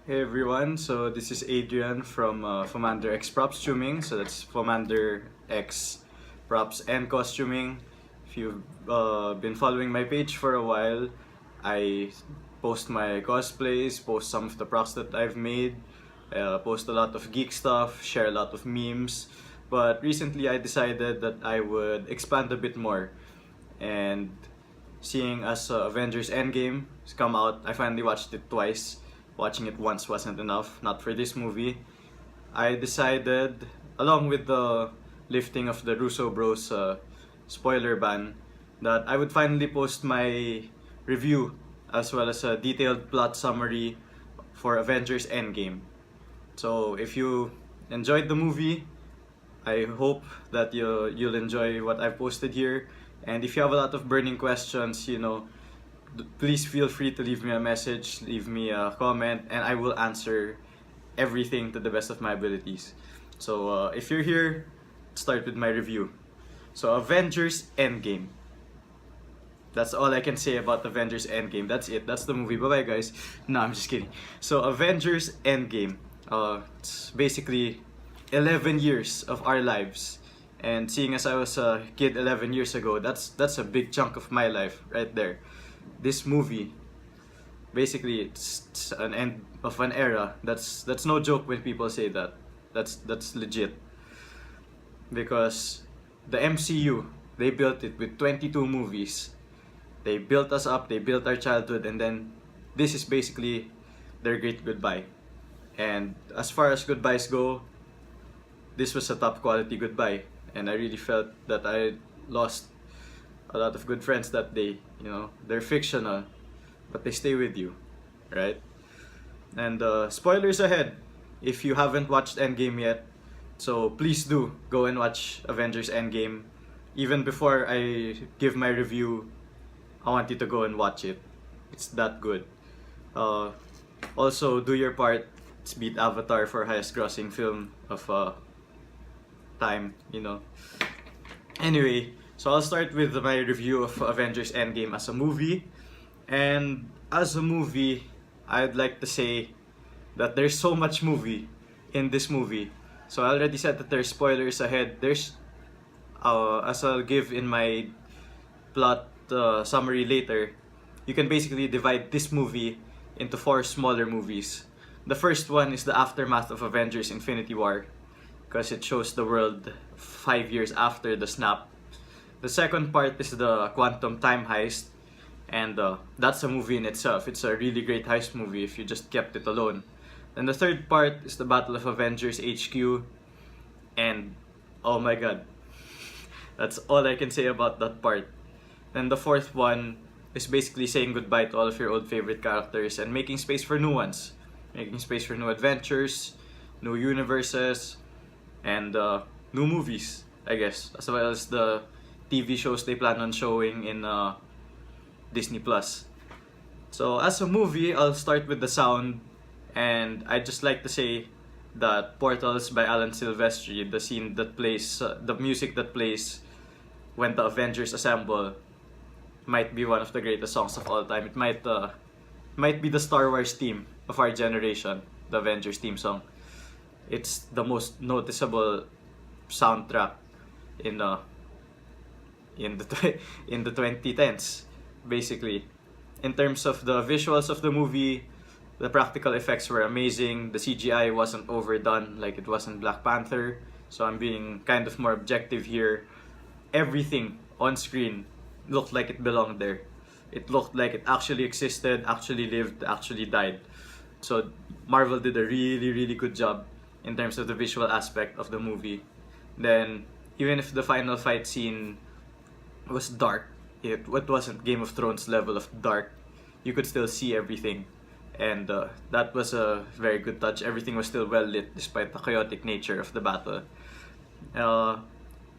Hey everyone, so this is Adrian from Fomander X Props Tuming. So that's Fomander X Props and Costuming. If you've been following my page for a while, I post my cosplays, post some of the props that I've made, post a lot of geek stuff, share a lot of memes. But recently I decided that I would expand a bit more. And seeing as Avengers Endgame has come out, I finally watched it twice. Watching it once wasn't enough, not for this movie. I decided, along with the lifting of the Russo Bros spoiler ban, that I would finally post my review as well as a detailed plot summary for Avengers Endgame. So if you enjoyed the movie, I hope that you'll enjoy what I've posted here. And if you have a lot of burning questions, please feel free to leave me a message, leave me a comment, and I will answer everything to the best of my abilities. So if you're here, let's start with my review. So Avengers Endgame. That's all I can say about Avengers Endgame. That's it. That's the movie. Bye bye, guys. No, I'm just kidding. So Avengers Endgame. It's basically 11 years of our lives. And seeing as I was a kid 11 years ago, that's a big chunk of my life right there. This movie, basically, it's an end of an era. That's no joke when people say that. That's legit. Because the MCU, they built it with 22 movies. They built us up, they built our childhood, and then this is basically their great goodbye. And as far as goodbyes go, this was a top quality goodbye. And I really felt that I lost a lot of good friends that day. They're fictional, but they stay with you, right? And spoilers ahead if you haven't watched Endgame yet. So please do go and watch Avengers Endgame. Even before I give my review, I want you to go and watch it. It's that good. Also, do your part. Let's beat Avatar for highest grossing film of time. Anyway, so I'll start with my review of Avengers Endgame as a movie. And as a movie, I'd like to say that there's so much movie in this movie. So I already said that there's spoilers ahead. As I'll give in my plot summary later, you can basically divide this movie into 4 smaller movies. The first one is the aftermath of Avengers Infinity War, because it shows the world 5 years after the snap. The second part is the Quantum Time Heist, and that's a movie in itself. It's a really great heist movie if you just kept it alone. Then the third part is the Battle of Avengers HQ, and oh my god, that's all I can say about that part. Then the fourth one is basically saying goodbye to all of your old favorite characters and making space for new ones. Making space for new adventures, new universes, and new movies, I guess, as well as the TV shows they plan on showing in Disney Plus. So as a movie, I'll start with the sound, and I'd just like to say that Portals by Alan Silvestri, the scene that plays, the music that plays when the Avengers assemble, might be one of the greatest songs of all time. It might be the Star Wars theme of our generation, the Avengers theme song. It's the most noticeable soundtrack in the in the 2010s, basically. In terms of the visuals of the movie, the practical effects were amazing. The CGI wasn't overdone like it was in Black Panther. So I'm being kind of more objective here. Everything on screen looked like it belonged there. It looked like it actually existed, actually lived, actually died. So Marvel did a really, really good job in terms of the visual aspect of the movie. Then, even if the final fight scene was dark, it wasn't Game of Thrones level of dark, you could still see everything. And that was a very good touch. Everything was still well lit despite the chaotic nature of the battle.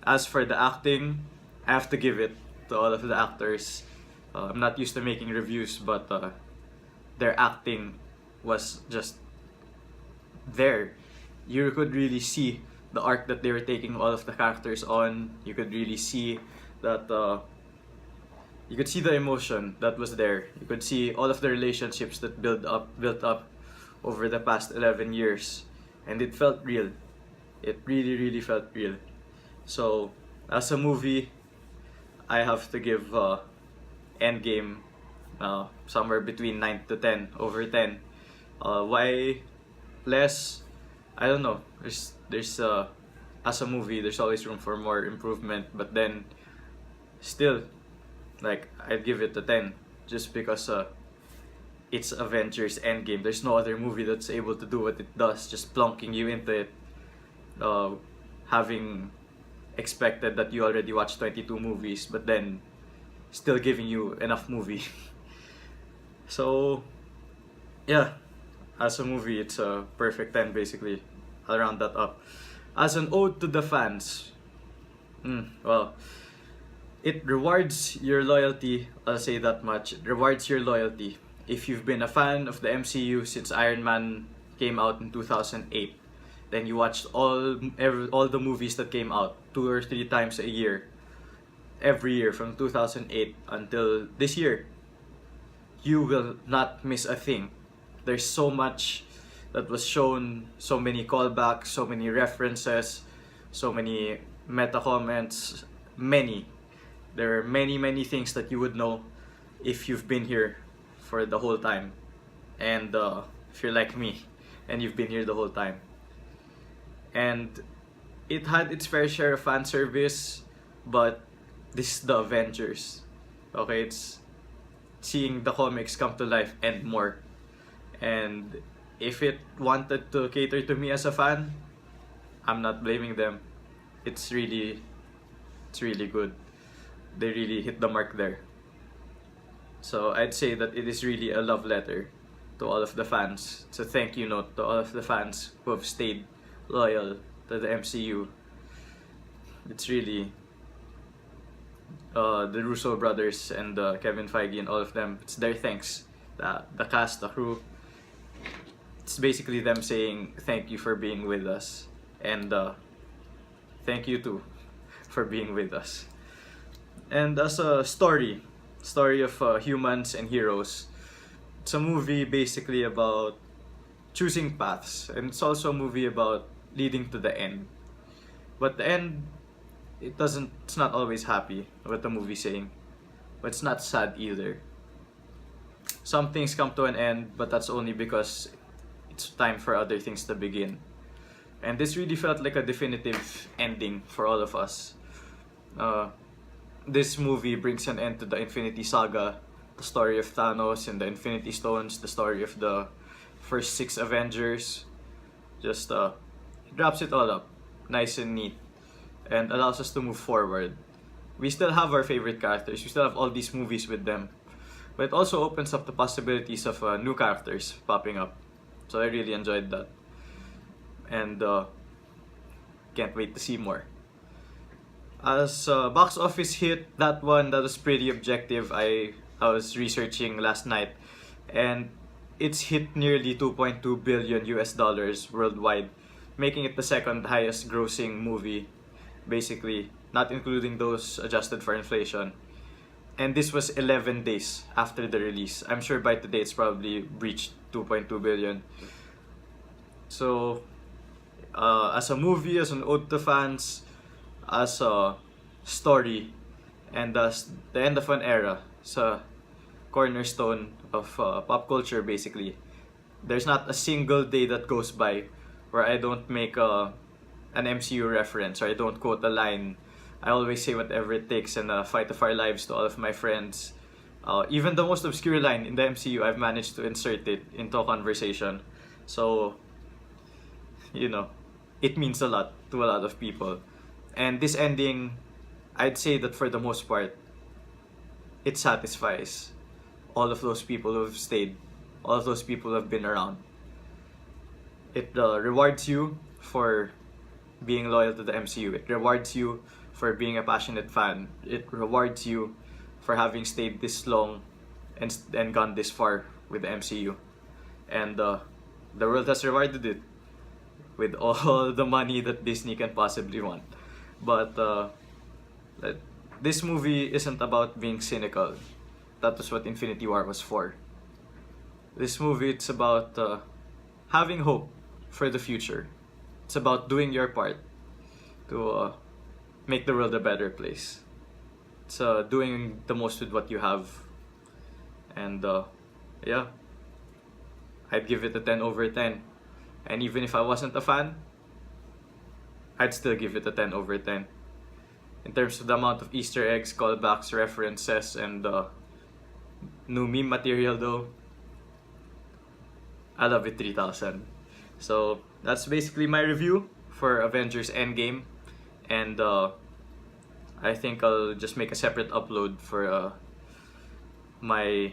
As for the acting, I have to give it to all of the actors. I'm not used to making reviews, but their acting was just there. You could really see the arc that they were taking all of the characters on. You could really see that you could see the emotion that was there. You could see all of the relationships that built up over the past 11 years, and it felt real. It really, really felt real. So, as a movie, I have to give Endgame somewhere between 9 to 10, over 10. Why less? I don't know. There's as a movie, there's always room for more improvement, but then still, like, I'd give it a 10 just because it's Avengers Endgame. There's no other movie that's able to do what it does, just plonking you into it, uh, having expected that you already watched 22 movies, but then still giving you enough movie. So, yeah, as a movie, it's a perfect 10 basically. I'll round that up. As an ode to the fans, well, it rewards your loyalty. I'll say that much. It rewards your loyalty. If you've been a fan of the MCU since Iron Man came out in 2008, then you watched all the movies that came out 2 or 3 times a year, every year from 2008 until this year. You will not miss a thing. There's so much that was shown, so many callbacks, so many references, so many meta comments, many. There are many things that you would know if you've been here for the whole time. And if you're like me and you've been here the whole time. And it had its fair share of fan service, but this is the Avengers. Okay, it's seeing the comics come to life and more. And if it wanted to cater to me as a fan, I'm not blaming them. It's really good. They really hit the mark there. So I'd say that it is really a love letter to all of the fans. It's a thank you note to all of the fans who have stayed loyal to the MCU. It's really the Russo brothers and Kevin Feige and all of them. It's their thanks. The cast, the crew. It's basically them saying thank you for being with us, and thank you too for being with us. And as a story of humans and heroes, it's a movie basically about choosing paths, and it's also a movie about leading to the end. But the end, it's not always happy, what the movie's saying, but it's not sad either. Some things come to an end, but that's only because it's time for other things to begin. And this really felt like a definitive ending for all of us. This movie brings an end to the Infinity Saga, the story of Thanos and the Infinity Stones, the story of the first 6 Avengers. Just it wraps it all up, nice and neat, and allows us to move forward. We still have our favorite characters, we still have all these movies with them, but it also opens up the possibilities of new characters popping up. So I really enjoyed that, and can't wait to see more. As box office hit, that was pretty objective. I was researching last night, and it's hit nearly 2.2 billion US dollars worldwide, making it the second highest grossing movie, basically, not including those adjusted for inflation. And this was 11 days after the release. I'm sure by today it's probably breached 2.2 billion. So, as a movie, as an ode to fans, as a story, and as the end of an era, it's a cornerstone of pop culture basically. There's not a single day that goes by where I don't make an MCU reference, or I don't quote a line. I always say whatever it takes and fight of our lives to all of my friends. Even the most obscure line in the MCU, I've managed to insert it into a conversation. So, it means a lot to a lot of people. And this ending, I'd say that for the most part, it satisfies all of those people who have stayed, all of those people who have been around. It rewards you for being loyal to the MCU. It rewards you for being a passionate fan. It rewards you for having stayed this long and gone this far with the MCU. And the world has rewarded it with all the money that Disney can possibly want. But this movie isn't about being cynical. That was what Infinity War was for. This movie, it's about having hope for the future. It's about doing your part to make the world a better place. It's doing the most with what you have. And yeah, I'd give it a 10 over 10. And even if I wasn't a fan, I'd still give it a 10 over 10. In terms of the amount of Easter eggs, callbacks, references, and new meme material though, I love it 3000. So that's basically my review for Avengers Endgame. And I think I'll just make a separate upload for my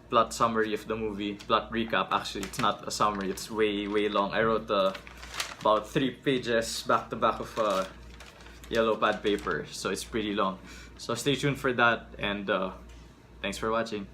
plot summary of the movie. Plot recap, actually. It's not a summary, it's way long. I wrote about 3 pages back to back of yellow pad paper, so it's pretty long. So stay tuned for that, and thanks for watching.